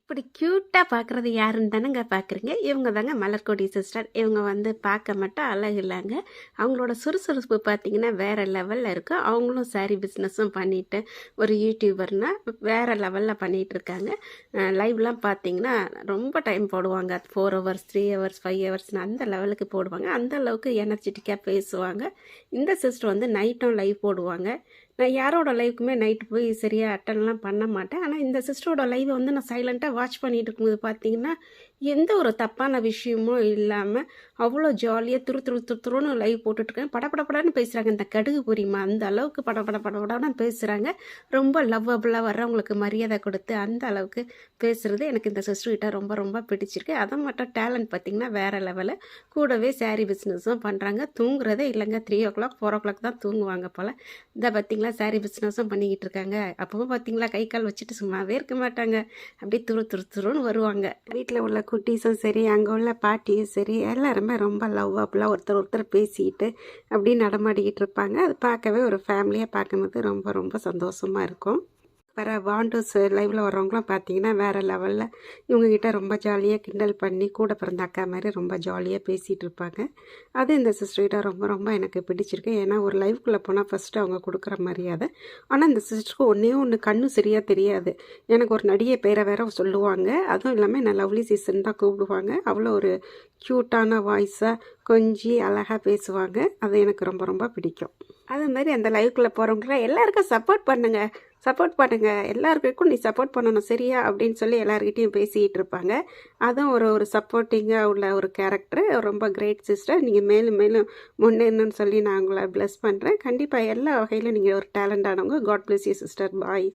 இப்படி க்யூட்டாக பார்க்குறது யாருன்னு தானேங்க பார்க்குறீங்க. இவங்க தாங்க மலர்கொடி சிஸ்டர். இவங்க வந்து பார்க்க மட்டும் அழகு இல்லைங்க. அவங்களோட சுறுசுறுப்பு பார்த்தீங்கன்னா வேறு லெவலில் இருக்கும். அவங்களும் சாரீ பிஸ்னஸும் பண்ணிட்டு ஒரு யூடியூபர்னால் வேறு லெவலில் பண்ணிகிட்ருக்காங்க. லைவ்லாம் பார்த்தீங்கன்னா ரொம்ப டைம் போடுவாங்க. 4 ஹவர்ஸ் 3 ஹவர்ஸ் 5 ஹவர்ஸ்னு அந்த லெவலுக்கு போடுவாங்க. அந்த அளவுக்கு எனர்ஜெட்டிக்காக பேசுவாங்க. இந்த சிஸ்டர் வந்து நைட்டும் லைவ் போடுவாங்க. நான் யாரோட லைவுக்குமே நைட்டு போய் சரியாக அட்டன்லாம் பண்ண மாட்டேன். ஆனால் இந்த சிஸ்டரோட லைவை வந்து நான் சைலண்ட்டாக வாட்ச் பண்ணிகிட்டு இருக்கும்போது பார்த்தீங்கன்னா, எந்த ஒரு தப்பான விஷயமும் இல்லாமல் அவ்வளோ ஜாலியாக துருன்னு லைவ் போட்டுட்ருக்கேன். படபடன்னு பேசுகிறாங்க. இந்த கடுகு புரியுமா அந்த அளவுக்கு படபடன்னு பேசுகிறாங்க. ரொம்ப லவ்வபுளாக வர்றவங்களுக்கு மரியாதை கொடுத்து அந்த அளவுக்கு பேசுகிறது எனக்கு இந்த சிஸ்டர்கிட்ட ரொம்ப ரொம்ப பிடிச்சிருக்கு. அதை மட்டும் டேலண்ட் பார்த்திங்கன்னா வேறு லெவலில். கூடவே சாரீ பிஸ்னஸும் பண்ணுறாங்க. தூங்குறதே இல்லைங்க. 3 o'clock 4 o'clock தான் தூங்குவாங்க போல். இதை பார்த்திங்களா சாரீ பிஸ்னஸும் பண்ணிக்கிட்டு இருக்காங்க. அப்பவும் பார்த்திங்களா கை கால் வச்சுட்டு சும்மாவே இருக்க மாட்டாங்க. அப்படியே துருன்னு வருவாங்க. வீட்டில் உள்ள குட்டீஸும் சரி, அங்கே உள்ள பாட்டியும் சரி, எல்லாருமே ரொம்ப லவ்வபுளாக ஒருத்தர் பேசிக்கிட்டு அப்படி நடமாடிக்கிட்டு இருப்பாங்க. அது பார்க்கவே ஒரு ஃபேமிலியாக பார்க்கும்போது ரொம்ப ரொம்ப சந்தோஷமாக இருக்கும். வேறு வாண்டூஸ் லைவில் வரவங்களாம் பார்த்தீங்கன்னா வேறு லெவலில் இவங்ககிட்ட ரொம்ப ஜாலியாக கிண்டல் பண்ணி கூட பிறந்த அக்கா மாதிரி ரொம்ப ஜாலியாக பேசிகிட்டு இருப்பாங்க. அது இந்த சிஸ்டர்கிட்ட ரொம்ப ரொம்ப எனக்கு பிடிச்சிருக்கு. ஏன்னா ஒரு லைவ்க்குள்ளே போனால் ஃபஸ்ட்டு அவங்க கொடுக்குற மரியாதை. ஆனால் இந்த சிஸ்டருக்கு ஒன்று கண்ணு சரியாக தெரியாது. எனக்கு ஒரு நடிகை பேரை வேற சொல்லுவாங்க. அதுவும் இல்லாமல் நான் லவ்லி சீசன் தான் கூப்பிடுவாங்க. அவ்வளோ ஒரு க்யூட்டான வாய்ஸாக கொஞ்சி அழகாக பேசுவாங்க. அது எனக்கு ரொம்ப ரொம்ப பிடிக்கும். அது மாதிரி அந்த லைவ்க்குள்ளே போகிறவங்களாம் எல்லாருக்கும் சப்போர்ட் பண்ணுங்கள், எல்லாருக்கும் நீ சப்போர்ட் பண்ணணும் சரியா அப்படின்னு சொல்லி எல்லாருக்கிட்டையும் பேசிக்கிட்டு இருப்பாங்க. அதுவும் ஒரு சப்போர்ட்டிங்காக உள்ள ஒரு கேரக்டர். ரொம்ப கிரேட் சிஸ்டர். நீங்கள் மேலும் முன்னேறணும்னு சொல்லி நான் உங்களை ப்ளஸ் பண்ணுறேன். கண்டிப்பாக எல்லா வகையிலும் நீங்கள் ஒரு டேலண்டானவங்க. God bless you sister. Bye.